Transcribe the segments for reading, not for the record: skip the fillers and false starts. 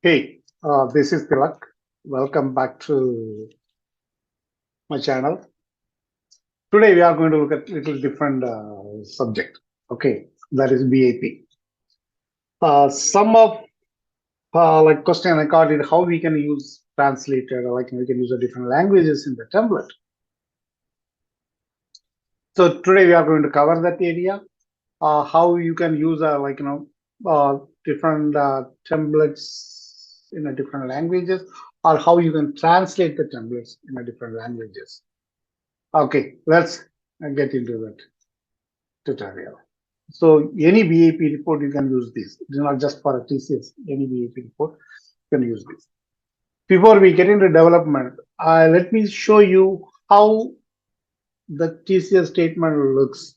Hey, this is Tilak. Welcome back to my channel. Today we are going to look at a little different subject. Okay, that is BIP. Some of like question I got is how we can use translator, like we can use the different languages in the template. So today we are going to cover that area. How you can use different templates in a different languages, or how you can translate the templates in a different languages. Okay, let's get into that tutorial. So any BIP report, you can use this. It's not just for a TCS. Any BIP report, you can use this. Before we get into development, let me show you how the TCS statement looks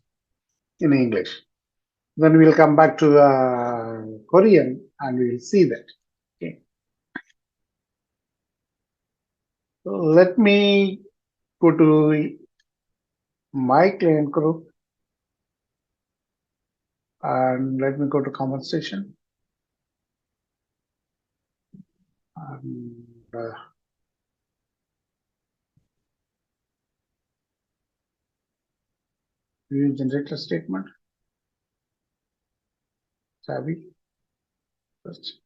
in English. Then we'll come back to Korean and we'll see that. Okay. So let me go to my client group and let me go to compensation. And, view generator statement. Savvy. First.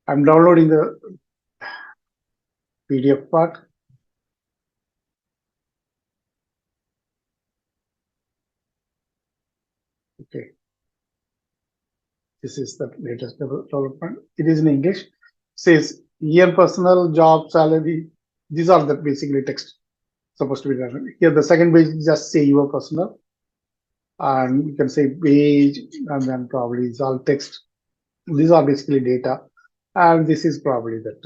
I'm downloading the PDF part. Okay. This is the latest development. It is in English. Says year personal, job, salary. These are the basically text supposed to be done. Here the second page just say your personal. And you can say page and then probably it's all text. These are basically data. And this is probably the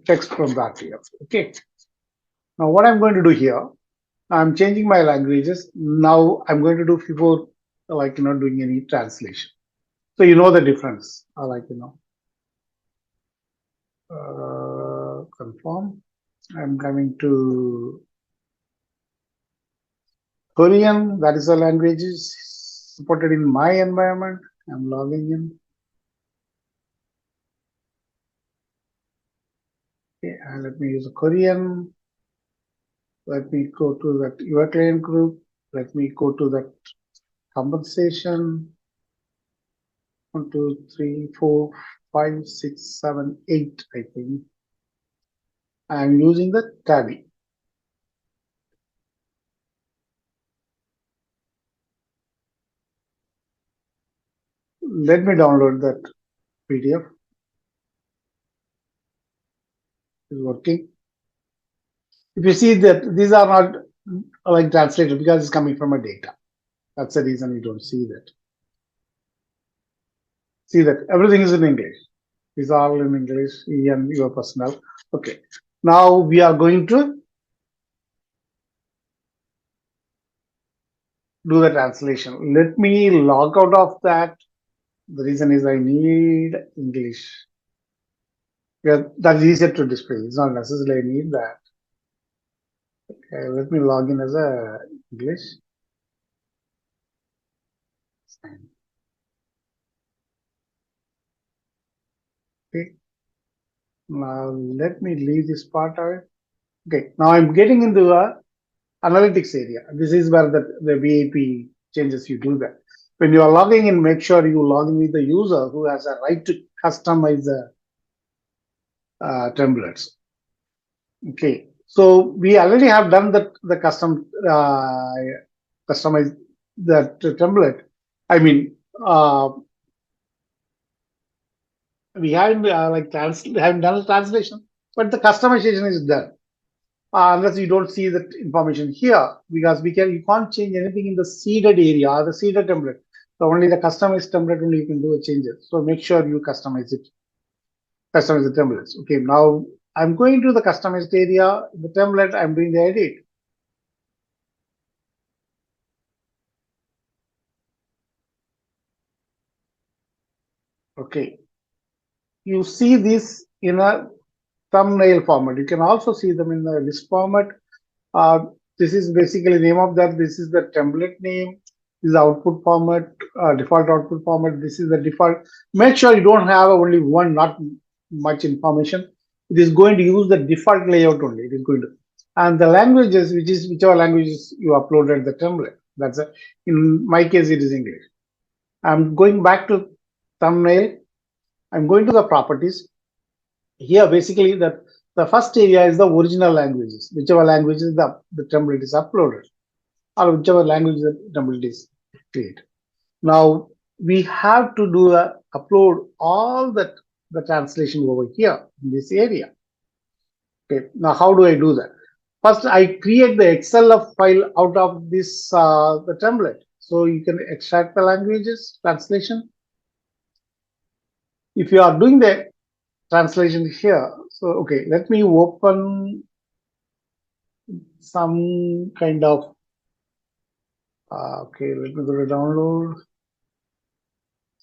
text from that here. Okay. Now what I'm going to do here, I'm changing my languages. Now I'm going to do before doing any translation. So you know the difference. Confirm. I'm coming to Korean. That is the languages supported in my environment. I'm logging in. Okay, and let me use a Korean. Let me go to that your client group. Let me go to that compensation. 1, 2, 3, 4, 5, 6, 7, 8, I think. I'm using the tabby. Let me download that PDF. It's working. If you see that these are not like translated because it's coming from a data. That's the reason you don't see that. See that everything is in English. These are all in English, and your personal. Okay. Now we are going to do the translation. Let me log out of that. The reason is I need English. Yeah, that's easier to display. It's not necessarily I need that. Okay, let me log in as a English. Okay. Now let me leave this part out. Okay. Now I'm getting into a analytics area. This is where the BIP changes you do that. When you are logging in, make sure you log in with the user who has a right to customize the templates. Okay, so we already have done the customize that template. I mean, we haven't haven't done the translation, but the customization is done. Unless you don't see that information here, because you can't change anything in the seeded area or the seeded template. So only the customized template only you can do a changes. So make sure you customize the templates. Okay, now I'm going to the customized area, the template, I'm doing the edit. Okay, you see this in a thumbnail format. You can also see them in the list format. This is basically name of that. This is the template name. This is the output format, default output format. This is the default. Make sure you don't have only one, not much information. It is going to use the default layout only. It is going to, and the languages, which is whichever languages you uploaded the template. That's a, in my case, it is English. I'm going back to thumbnail. I'm going to the properties. Here, basically, the first area is the original languages, whichever languages the template is uploaded, or whichever language the template is created. Now we have to do upload all the translation over here in this area. Okay. Now how do I do that? First, I create the XLF file out of this the template. So you can extract the languages translation. If you are doing the translation here, so okay, let me open some kind of okay. Let me go to download.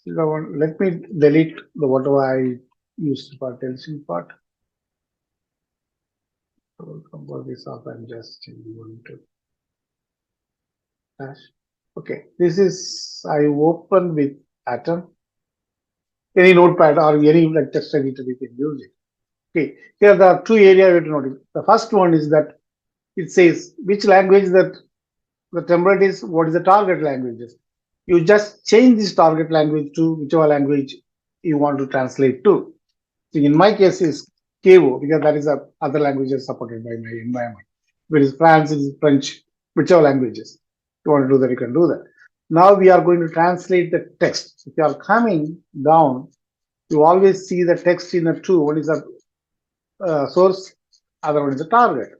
Let me delete the whatever I used for television part. For this off, I'm just going to dash. Okay, this is I open with Atom. Any notepad or any like text editor you can use it. Okay, here there are two areas you have to notice. The first one is that it says which language that the template is, what is the target languages. You just change this target language to whichever language you want to translate to. So in my case is KO because that is a other languages supported by my environment. Whereas France is French, whichever languages you want to do that, you can do that. Now we are going to translate the text. If you are coming down, you always see the text in a two. One is a source, other one is a target.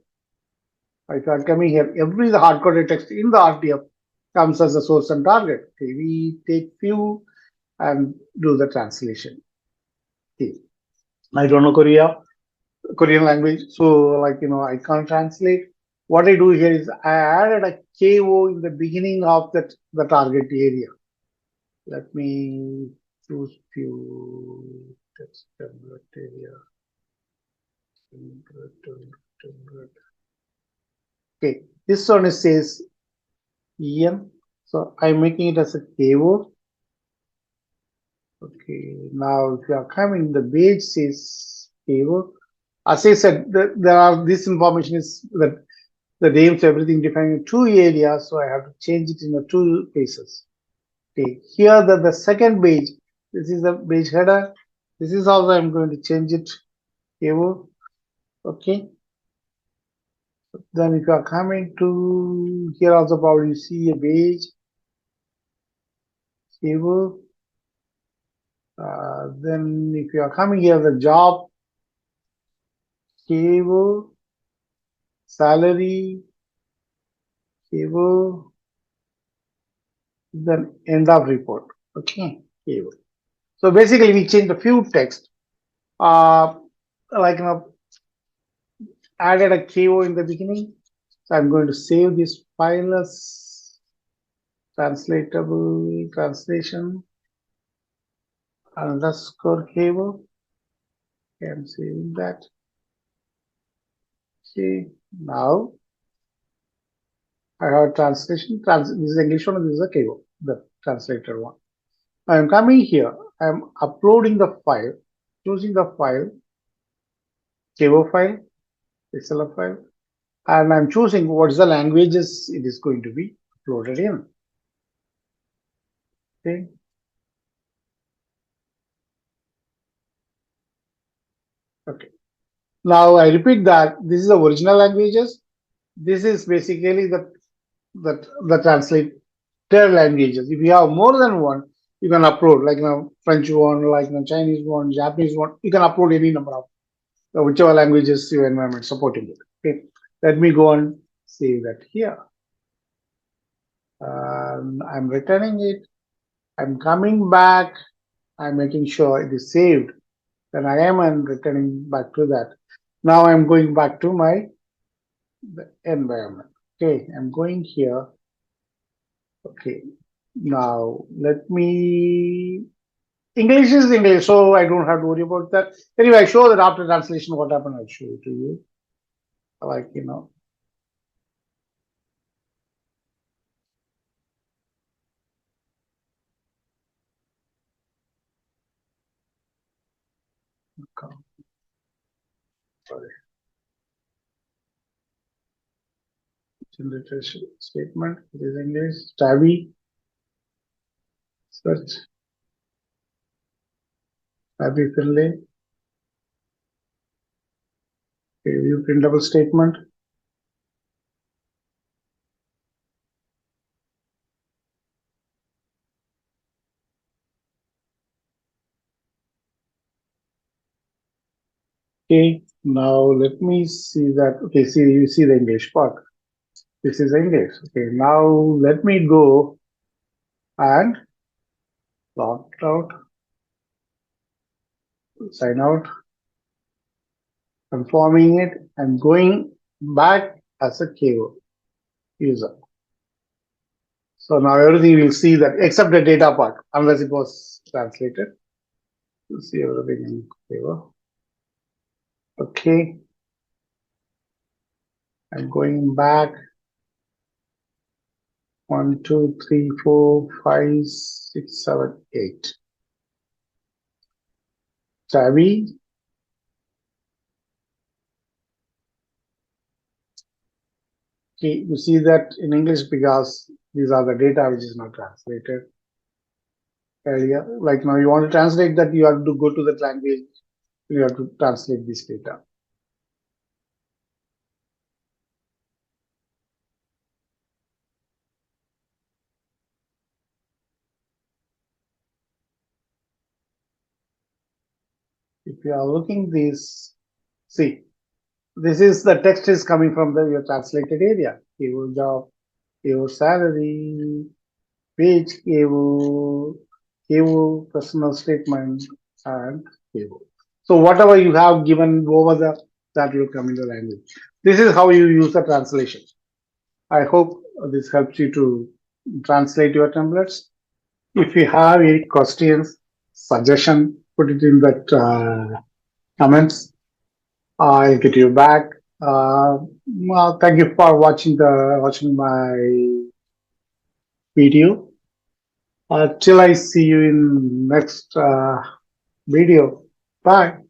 If you are coming here, every the hard-coded text in the RTF comes as a source and target. Okay, we take few and do the translation. Okay. I don't know Korean language, so like I can't translate. What I do here is I added a KO in the beginning of the target area. Let me choose few text template area. Okay, this one says EM, so I'm making it as a KO. Okay, now if you are coming, the page says KO. As I said, there are this information is that the names, everything defined in two areas, so I have to change it in the two places. Okay, here the second page, this is the page header. This is also I'm going to change it here. Okay. Then if you are coming to here also probably you see a page here. Then if you are coming here, the job table, salary table, then end of report. Okay, table. So basically, we change a few text. Like added a KO in the beginning. So I'm going to save this file as translatable translation underscore KO. Okay, I'm saving that. Okay, now I have translation. This is English one, this is a KO, the translator one. I'm coming here. I'm uploading the file, choosing the file, KO file, XLF file, and I'm choosing what is the languages it is going to be uploaded in. Okay. Okay. Now I repeat that this is the original languages. This is basically the translated languages. If you have more than one, you can upload like French one, like Chinese one, Japanese one. You can upload any number of whichever languages your environment supporting it. Okay. Let me go and save that here. I'm returning it. I'm coming back. I'm making sure it is saved. Then I am and returning back to that. Now I'm going back to my environment. Okay, I'm going here. Okay, now let me. English is English, so I don't have to worry about that. Anyway, I show that after translation what happened. I'll show it to you. Like Sorry. Generator statement. It is English. Tabby. Search. Tabby Finlay. View printable statement. Okay, now let me see that. Okay, see, you see the English part. This is English. Okay, now let me go and log out, sign out, confirming it, and going back as a KO user. So now everything will see that except the data part, unless it was translated. You'll see everything in KO. Okay, I'm going back. 1, 2, 3, 4, 5, 6, 7, 8. Tabby. Okay, you see that in English because these are the data which is not translated earlier. Like now you want to translate that, you have to go to that language, you have to translate this data. If you are looking this, see, this is the text is coming from your translated area. Your job, your salary, wage, your personal statement, and your. So whatever you have given over the, that will come in the language. This is how you use the translation. I hope this helps you to translate your templates. If you have any questions, suggestion, put it in that comments. I'll get you back. Well, thank you for watching my video. Till I see you in next video. Bye.